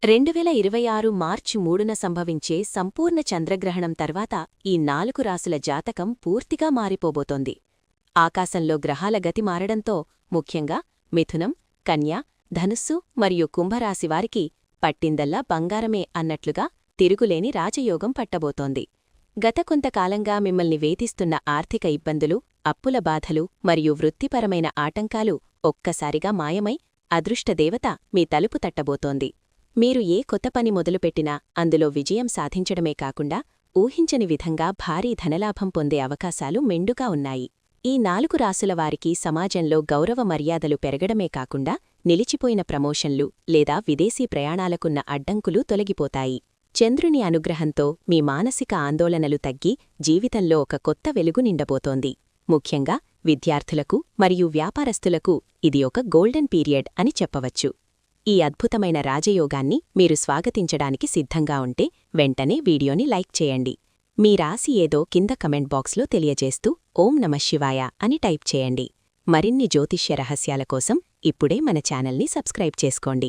2026 మార్చి 3న సంభవించే సంపూర్ణ చంద్రగ్రహణం తర్వాత ఈ 4 రాసుల జాతకం పూర్తిగా మారిపోబోతోంది. ఆకాశంలో గ్రహాల గతి మారడంతో ముఖ్యంగా మిథునం, కన్య, ధనుస్సు మరియు కుంభరాశివారికి పట్టిందల్లా బంగారమే అన్నట్లుగా తిరుగులేని రాజయోగం పట్టబోతోంది. గత కొంతకాలంగా మిమ్మల్ని వేధిస్తున్న ఆర్థిక ఇబ్బందులు, అప్పుల బాధలు మరియు వృత్తిపరమైన ఆటంకాలు ఒక్కసారిగా మాయమై అదృష్టదేవత మీ తలుపు తట్టబోతోంది. మీరు ఏ కొత్త పని మొదలుపెట్టినా అందులో విజయం సాధించడమే కాకుండా ఊహించని విధంగా భారీ ధనలాభం పొందే అవకాశాలు మెండుగా ఉన్నాయి. ఈ 4 రాసులవారికి సమాజంలో గౌరవ మర్యాదలు పెరగడమే కాకుండా నిలిచిపోయిన ప్రమోషన్లు లేదా విదేశీ ప్రయాణాలకున్న అడ్డంకులు తొలగిపోతాయి. చంద్రుని అనుగ్రహంతో మీ మానసిక ఆందోళనలు తగ్గి జీవితంలో ఒక కొత్త వెలుగు నిండబోతోంది. ముఖ్యంగా విద్యార్థులకు మరియు వ్యాపారస్తులకు ఇది ఒక గోల్డెన్ పీరియడ్ అని చెప్పవచ్చు. ఈ అద్భుతమైన రాజయోగాన్ని మీరు స్వాగతించడానికి సిద్ధంగా ఉంటే వెంటనే వీడియోని లైక్ చేయండి. మీ రాశి ఏదో కింద కమెంట్ బాక్స్లో తెలియజేస్తూ ఓం నమఃశివాయ అని టైప్ చేయండి. మరిన్ని జ్యోతిష్య రహస్యాల కోసం ఇప్పుడే మన ఛానల్ని సబ్స్క్రైబ్ చేసుకోండి.